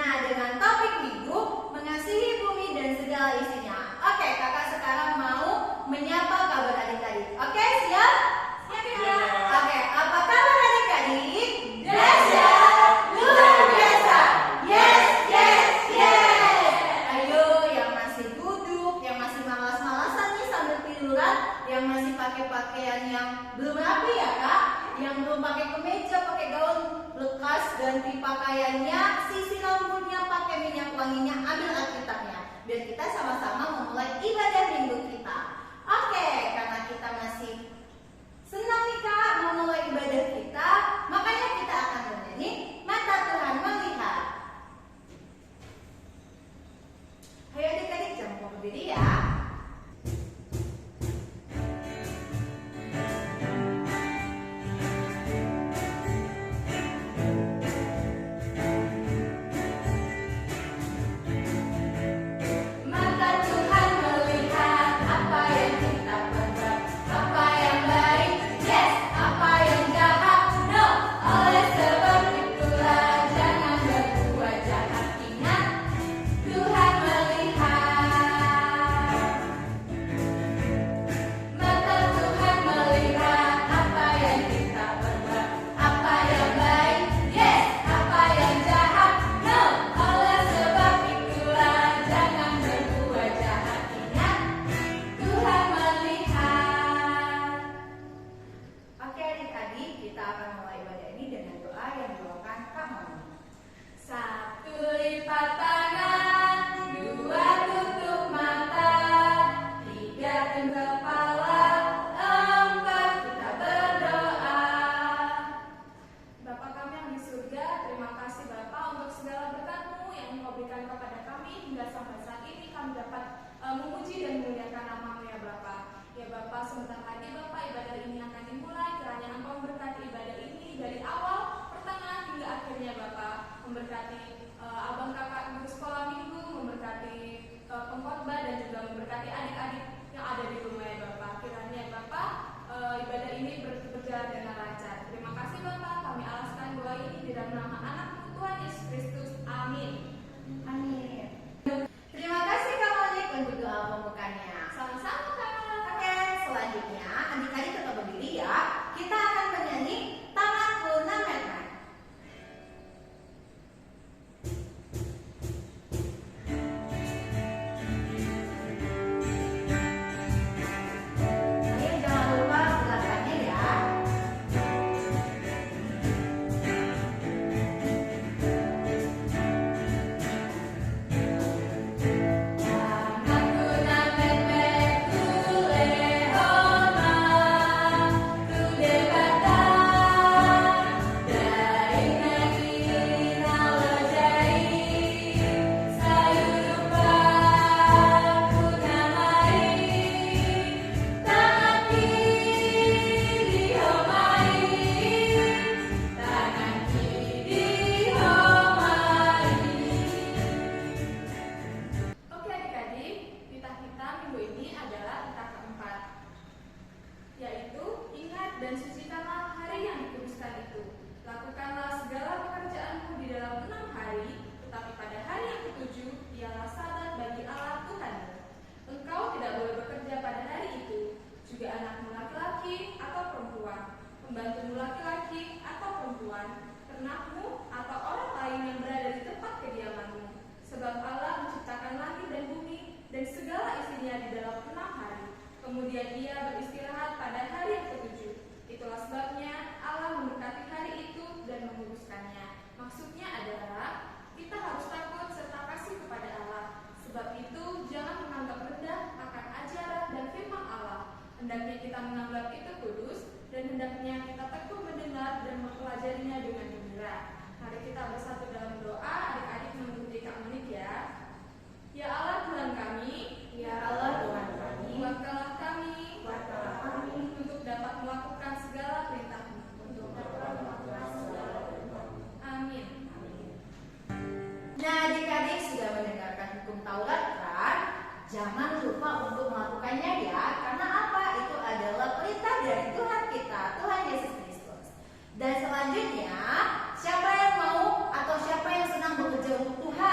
Nah, dengan topik minggu mengasihi bumi dan segala isinya. Oke, kakak sekarang mau menyapa kabar adik-adik. Oke, siap? Siap ya. Oke, apa kabar adik-adik? Dahsyat, luar biasa. Yes, yes, yes. Ayo, yang masih duduk, yang masih malas-malasan nih sambil tiduran, yang masih pakai pakaian yang belum rapi ya kak, yang belum pakai kemeja, pakai gaun lekas, ganti pakaiannya, sisir rambutnya, pakai minyak wanginya, ambil Alkitabnya, biar kita sama-sama memulai ibadah minggu kita. Oke, karena kita masih senang nih kak memulai ibadah kita, makanya kita akan bernyanyi Mata Tuhan Melihat. Ayo adik-adik, jangan lupa berdiri ya. Memuji dan memuliakan nama-Mu ya Bapa. Ya Bapa, sebentar lagi Bapa ibadah ini akan dimulai. Kiranya Engkau memberkati ibadah ini dari awal, pertengahan hingga akhirnya Bapa. Memberkati abang kakak guru sekolah minggu, memberkati pengkhotbah dan juga memberkati adik-adik yang ada di rumah ya Bapa. Kiranya Bapa ibadah ini berjalan dengan lancar. Terima kasih Bapa. Kami alaskan doa ini di dalam nama Anak-Mu Tuhan Yesus Kristus. Amin. Amin. Terima kasih Kak Monik untuk doa pembukanya. Sama-sama Kak. Oke, selanjutnya adik-adik tetap berdiri ya. Kita akan menyanyi Tanganku Nametna. Ayo jangan lupa gerakannya ya. Dan sucikanlah hari yang dikuduskan itu. Lakukanlah segala pekerjaanmu di dalam 6 hari, tetapi pada hari yang ketujuh ialah sabat bagi Allah Tuhanmu. Engkau tidak boleh bekerja pada hari itu, juga anakmu laki-laki atau perempuan, pembantumu laki-laki atau perempuan, ternakmu atau orang lain yang berada di tempat kediamanmu. Sebab Allah menciptakan langit dan bumi dan segala isinya di dalam 6 hari. Kemudian Ia beristirahat pada hari yang ketujuh. Itulah sebabnya Allah memberkati hari itu dan menguduskannya. Maksudnya adalah kita harus takut serta kasih kepada Allah. Sebab itu jangan menganggap rendah akan ajaran dan firman Allah. Hendaknya kita menganggap itu kudus dan hendaknya kita tekun mendengar dan mempelajarinya dengan gembira. Mari kita bersatu dalam doa. Adik-adik mengikuti Kak Monik ya. Ya Allah Tuhan kami, Ya Allah Tuhan kami, kuatkanlah kami untuk dapat melakukan segala perintah-Mu. Amin. Nah, adik-adik sudah mendengarkan hukum Taurat kan? Jangan lupa untuk melakukannya ya. Karena apa? Itu adalah perintah dari Tuhan kita, Tuhan Yesus Kristus. Dan selanjutnya, siapa yang mau atau siapa yang senang bekerja untuk Tuhan?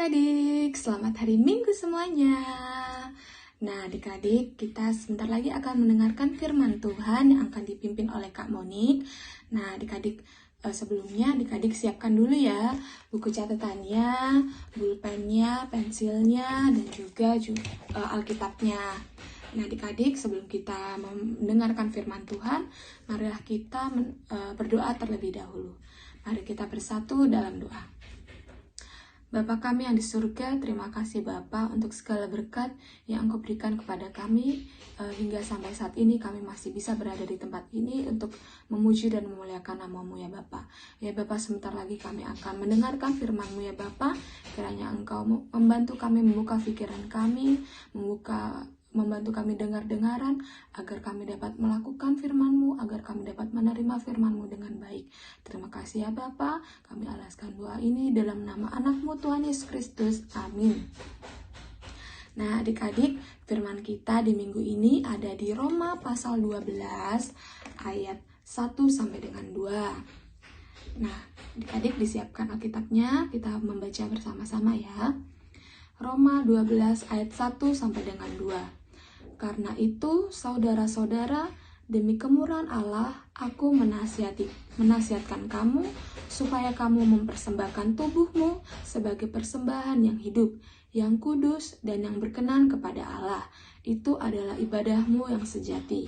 adik-adik, selamat hari Minggu semuanya. Nah, adik-adik, kita sebentar lagi akan mendengarkan firman Tuhan yang akan dipimpin oleh Kak Monik. Nah, adik-adik, sebelumnya adik-adik siapkan dulu ya buku catatannya, pulpennya, pensilnya, dan juga Alkitabnya. Nah, adik-adik, sebelum kita mendengarkan firman Tuhan, marilah kita berdoa terlebih dahulu. Mari kita bersatu dalam doa. Bapa kami yang di surga, terima kasih Bapa untuk segala berkat yang Engkau berikan kepada kami. Hingga sampai saat ini kami masih bisa berada di tempat ini untuk memuji dan memuliakan nama-Mu ya Bapa. Ya Bapa, sebentar lagi kami akan mendengarkan firman-Mu ya Bapa. Kiranya Engkau membantu kami membuka pikiran kami, membantu kami dengar-dengaran, agar kami dapat melakukan firman-Mu, agar kami dapat menerima firman-Mu dengan baik. Terima kasih ya Bapa, kami alaskan doa ini dalam nama anak-Mu Tuhan Yesus Kristus. Amin. Nah adik-adik, firman kita di minggu ini ada di Roma pasal 12 ayat 1 sampai dengan 2. Nah adik-adik disiapkan Alkitabnya, kita membaca bersama-sama ya. Roma 12 ayat 1 sampai dengan 2. Karena itu, saudara-saudara, demi kemurahan Allah, aku menasihatkan kamu supaya kamu mempersembahkan tubuhmu sebagai persembahan yang hidup, yang kudus, dan yang berkenan kepada Allah. Itu adalah ibadahmu yang sejati.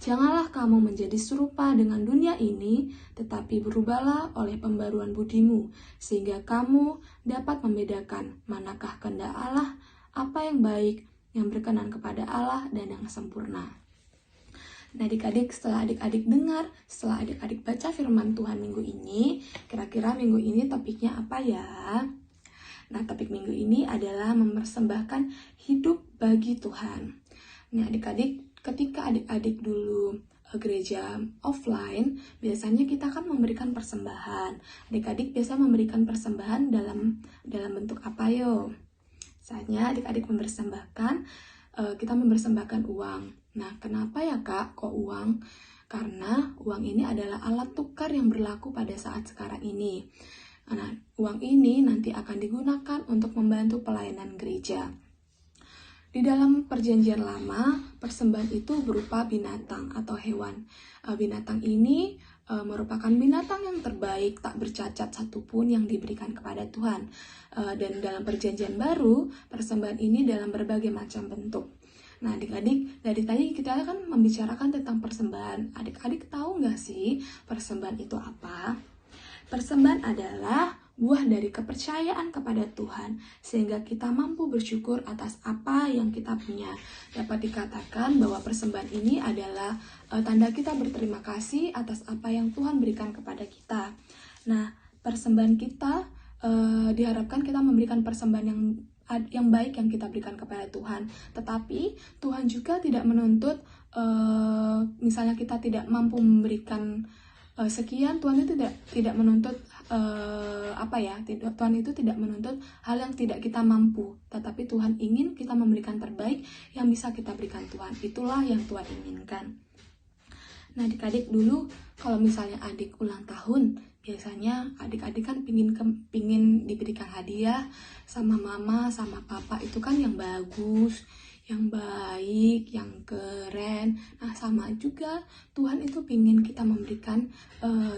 Janganlah kamu menjadi serupa dengan dunia ini, tetapi berubahlah oleh pembaruan budimu, sehingga kamu dapat membedakan manakah kehendak Allah, apa yang baik, yang berkenan kepada Allah, dan yang sempurna. Nah adik-adik, setelah adik-adik dengar, setelah adik-adik baca firman Tuhan minggu ini, kira-kira minggu ini topiknya apa ya? Nah topik minggu ini adalah mempersembahkan hidup bagi Tuhan. Nah adik-adik, ketika adik-adik dulu gereja offline, biasanya kita kan memberikan persembahan. Adik-adik biasa memberikan persembahan dalam bentuk apa yo? Saatnya adik-adik mempersembahkan, kita mempersembahkan uang. Nah, kenapa ya Kak kok uang? Karena uang ini adalah alat tukar yang berlaku pada saat sekarang ini. Nah, uang ini nanti akan digunakan untuk membantu pelayanan gereja. Di dalam perjanjian lama, persembahan itu berupa binatang atau hewan. Binatang ini merupakan binatang yang terbaik, tak bercacat satupun yang diberikan kepada Tuhan. Dan dalam perjanjian baru, persembahan ini dalam berbagai macam bentuk. Nah adik-adik, dari tadi kita kan membicarakan tentang persembahan. Adik-adik tahu nggak sih persembahan itu apa? Persembahan adalah buah dari kepercayaan kepada Tuhan, sehingga kita mampu bersyukur atas apa yang kita punya. Dapat dikatakan bahwa persembahan ini adalah tanda kita berterima kasih atas apa yang Tuhan berikan kepada kita. Nah, persembahan kita diharapkan kita memberikan persembahan yang baik yang kita berikan kepada Tuhan. Tetapi Tuhan juga tidak menuntut, misalnya kita tidak mampu memberikan sekian, Tuhan itu tidak menuntut Tuhan itu tidak menuntut hal yang tidak kita mampu, tetapi Tuhan ingin kita memberikan terbaik yang bisa kita berikan Tuhan. Itulah yang Tuhan inginkan. Nah adik-adik, dulu kalau misalnya adik ulang tahun, biasanya adik-adik kan pingin diberikan hadiah sama mama, sama papa, itu kan yang bagus, yang baik, yang keren. Nah sama juga Tuhan itu pingin kita memberikan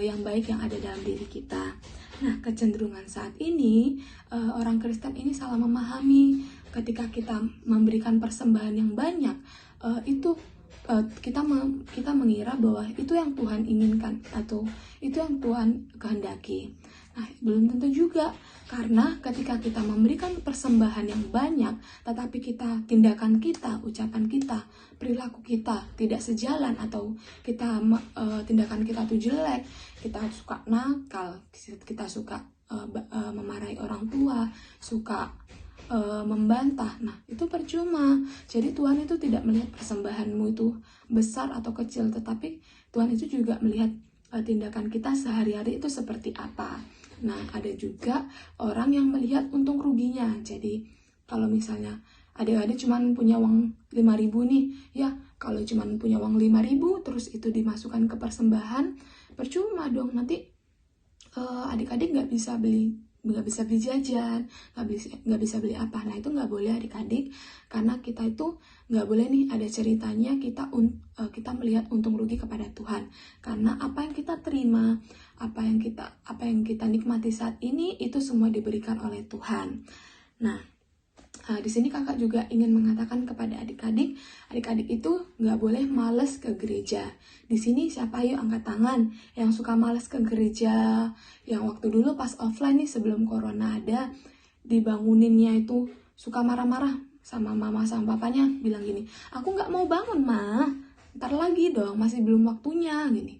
yang baik yang ada dalam diri kita. Nah kecenderungan saat ini orang Kristen ini salah memahami. Ketika kita memberikan persembahan yang banyak, itu kita mengira bahwa itu yang Tuhan inginkan atau itu yang Tuhan kehendaki. Nah, belum tentu juga, karena ketika kita memberikan persembahan yang banyak, tetapi tindakan kita, ucapan kita, perilaku kita tidak sejalan, atau tindakan kita itu jelek, kita suka nakal, kita suka memarahi orang tua, suka membantah, nah itu percuma. Jadi Tuhan itu tidak melihat persembahanmu itu besar atau kecil, tetapi Tuhan itu juga melihat tindakan kita sehari-hari itu seperti apa. Nah ada juga orang yang melihat untung ruginya. Jadi kalau misalnya adik-adik cuma punya uang 5.000 nih, ya kalau cuma punya uang 5.000 terus itu dimasukkan ke persembahan, percuma dong, nanti adik-adik nggak bisa beli bisa beli jajan, nggak bisa beli apa. Nah itu nggak boleh adik-adik, karena kita itu nggak boleh nih ada ceritanya kita melihat untung rugi kepada Tuhan. Karena apa yang kita terima, apa yang kita nikmati saat ini itu semua diberikan oleh Tuhan. Nah, di sini kakak juga ingin mengatakan kepada adik-adik itu nggak boleh males ke gereja. Di sini siapa yuk angkat tangan yang suka males ke gereja, yang waktu dulu pas offline nih sebelum corona ada, dibanguninnya itu suka marah-marah sama mama sama papanya, bilang gini, aku nggak mau bangun ma, ntar lagi dong, masih belum waktunya gini,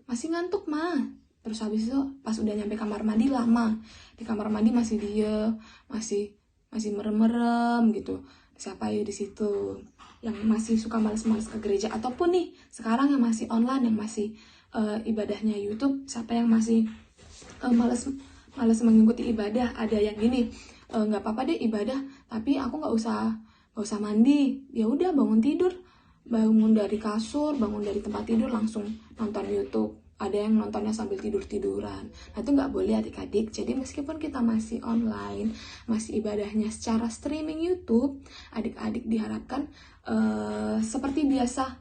masih ngantuk ma. Terus habis itu pas udah nyampe kamar mandi lama, di kamar mandi masih diem, masih merem-merem gitu. Siapa ya di situ yang masih suka males-males ke gereja, ataupun nih sekarang yang masih online, yang masih ibadahnya YouTube, siapa yang masih males mengikuti ibadah? Ada yang gini, nggak apa-apa deh ibadah, tapi aku nggak usah mandi, ya udah bangun dari kasur, bangun dari tempat tidur langsung nonton YouTube. Ada yang nontonnya sambil tidur-tiduran. Nah itu nggak boleh adik-adik. Jadi meskipun kita masih online, masih ibadahnya secara streaming YouTube, adik-adik diharapkan seperti biasa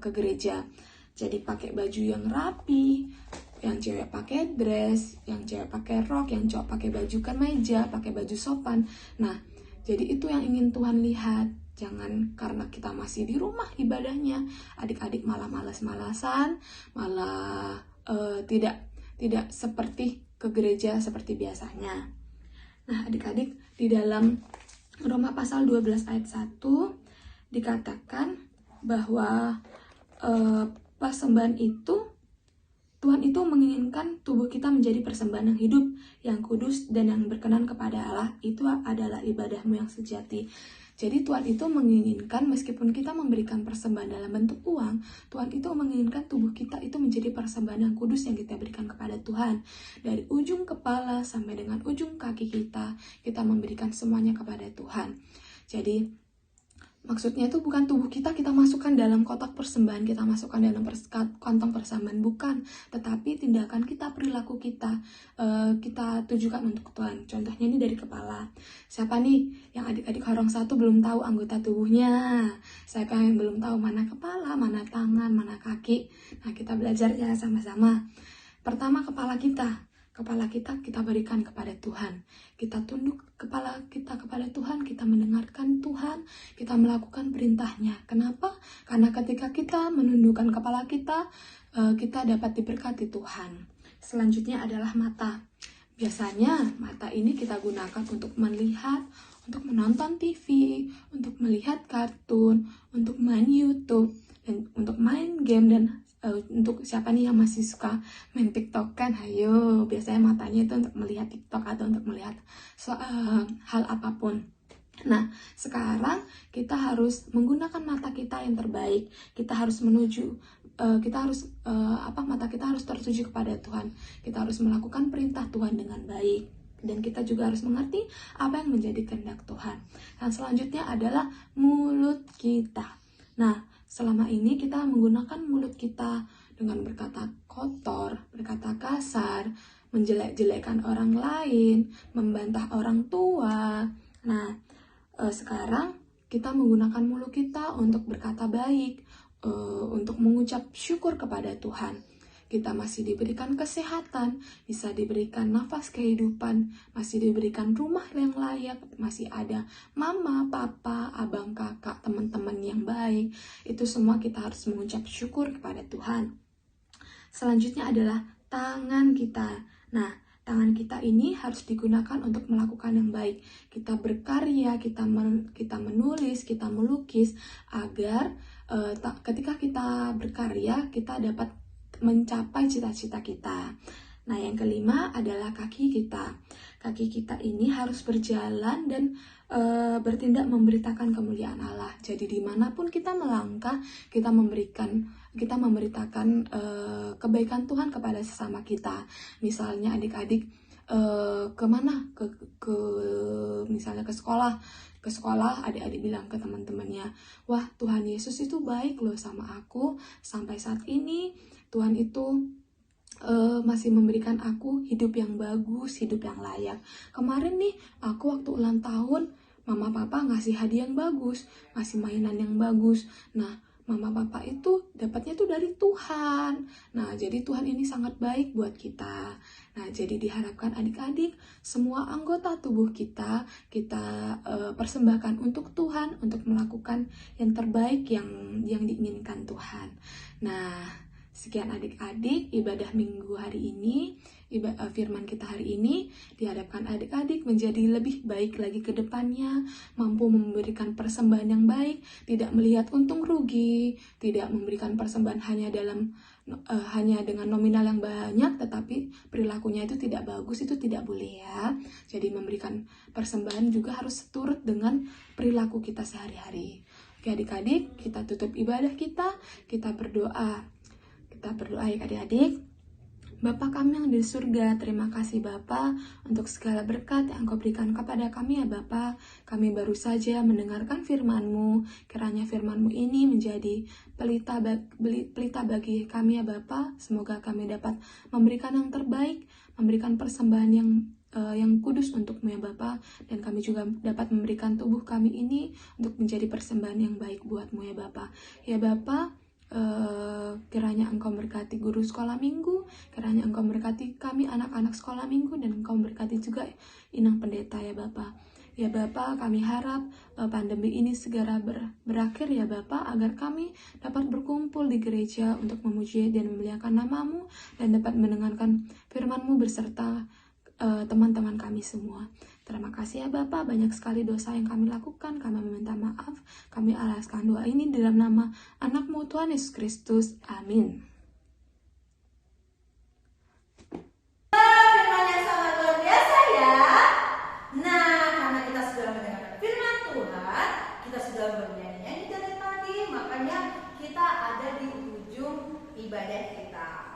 ke gereja. Jadi pakai baju yang rapi, yang cewek pakai dress, yang cewek pakai rok, yang cowok pakai baju kemeja, pakai baju sopan. Nah, jadi itu yang ingin Tuhan lihat. Jangan karena kita masih di rumah ibadahnya, adik-adik malah malas-malasan, malah tidak seperti ke gereja seperti biasanya. Nah, adik-adik, di dalam Roma pasal 12 ayat 1 dikatakan bahwa persembahan itu, Tuhan itu menginginkan tubuh kita menjadi persembahan yang hidup, yang kudus, dan yang berkenan kepada Allah. Itu adalah ibadahmu yang sejati. Jadi Tuhan itu menginginkan, meskipun kita memberikan persembahan dalam bentuk uang, Tuhan itu menginginkan tubuh kita itu menjadi persembahan yang kudus yang kita berikan kepada Tuhan. Dari ujung kepala sampai dengan ujung kaki kita memberikan semuanya kepada Tuhan. Jadi maksudnya itu bukan tubuh kita masukkan dalam kotak persembahan, kita masukkan dalam kantong persembahan, bukan. Tetapi tindakan kita, perilaku kita tujukan untuk Tuhan. Contohnya ini dari kepala. Siapa nih yang adik-adik horong satu belum tahu anggota tubuhnya? Siapa yang belum tahu mana kepala, mana tangan, mana kaki? Nah kita belajar ya sama-sama. Pertama kepala kita berikan kepada Tuhan. Kita tunduk kepala kita kepada Tuhan, kita mendengarkan Tuhan, kita melakukan perintahnya. Kenapa? Karena ketika kita menundukkan kepala kita dapat diberkati Tuhan. Selanjutnya adalah mata. Biasanya mata ini kita gunakan untuk melihat, untuk menonton TV, untuk melihat kartun, untuk main YouTube, dan untuk main game, dan untuk siapa nih yang masih suka main TikTok kan, ayo, biasanya matanya itu untuk melihat TikTok atau untuk melihat hal apapun. Nah, sekarang kita harus menggunakan mata kita yang terbaik. Kita harus mata kita harus tertuju kepada Tuhan. Kita harus melakukan perintah Tuhan dengan baik. Dan kita juga harus mengerti apa yang menjadi kehendak Tuhan. Dan selanjutnya adalah mulut kita. Nah, selama ini kita menggunakan mulut kita dengan berkata kotor, berkata kasar, menjelek-jelekan orang lain, membantah orang tua. Nah, sekarang kita menggunakan mulut kita untuk berkata baik, untuk mengucap syukur kepada Tuhan. Kita masih diberikan kesehatan, bisa diberikan nafas kehidupan, masih diberikan rumah yang layak, masih ada mama, papa, abang, kakak, teman-teman yang baik. Itu semua kita harus mengucap syukur kepada Tuhan. Selanjutnya adalah tangan kita. Nah, tangan kita ini harus digunakan untuk melakukan yang baik. Kita berkarya, kita menulis, kita melukis, agar ketika kita berkarya, kita dapat mencapai cita-cita kita. Nah, yang kelima adalah kaki kita. Kaki kita ini harus berjalan dan bertindak memberitakan kemuliaan Allah. Jadi dimanapun kita melangkah, kita memberitakan kebaikan Tuhan kepada sesama kita. Misalnya adik-adik kemana? Misalnya ke sekolah, adik-adik bilang ke teman-temannya, wah Tuhan Yesus itu baik loh sama aku, sampai saat ini Tuhan itu masih memberikan aku hidup yang bagus, hidup yang layak. Kemarin nih, aku waktu ulang tahun, mama papa ngasih hadiah yang bagus, ngasih mainan yang bagus. Nah, mama papa itu dapatnya tuh dari Tuhan. Nah, jadi Tuhan ini sangat baik buat kita. Nah, jadi diharapkan adik-adik, semua anggota tubuh kita persembahkan untuk Tuhan, untuk melakukan yang terbaik yang diinginkan Tuhan. Nah, sekian adik-adik, ibadah minggu hari ini, firman kita hari ini, diharapkan adik-adik menjadi lebih baik lagi ke depannya, mampu memberikan persembahan yang baik, tidak melihat untung rugi, tidak memberikan persembahan hanya dengan nominal yang banyak, tetapi perilakunya itu tidak bagus, itu tidak boleh ya. Jadi memberikan persembahan juga harus seturut dengan perilaku kita sehari-hari. Oke adik-adik, kita tutup ibadah kita berdoa. Kita berdoa ya adik-adik. Bapa kami yang di surga, terima kasih Bapa untuk segala berkat yang Engkau berikan kepada kami ya Bapa. Kami baru saja mendengarkan firman-Mu. Kiranya firman-Mu ini menjadi pelita bagi kami ya Bapa. Semoga kami dapat memberikan yang terbaik, memberikan persembahan yang kudus untuk-Mu ya Bapa. Dan kami juga dapat memberikan tubuh kami ini untuk menjadi persembahan yang baik buat-Mu ya Bapa. Ya Bapa, kiranya Engkau berkati guru sekolah minggu, kiranya Engkau berkati kami anak-anak sekolah minggu, dan Engkau berkati juga inang pendeta ya Bapa. Ya Bapa, kami harap pandemi ini segera berakhir ya Bapa, agar kami dapat berkumpul di gereja untuk memuji dan memuliakan nama-Mu, dan dapat mendengarkan firman-Mu beserta teman-teman kami semua. Terima kasih ya Bapak, banyak sekali dosa yang kami lakukan, kami meminta maaf, kami alaskan doa ini dalam nama anak-Mu Tuhan Yesus Kristus, amin. Firman yang sangat luar biasa ya. Nah, karena kita sudah mendengarkan firman Tuhan, kita sudah bernyanyi dari tadi, makanya kita ada di ujung ibadah kita.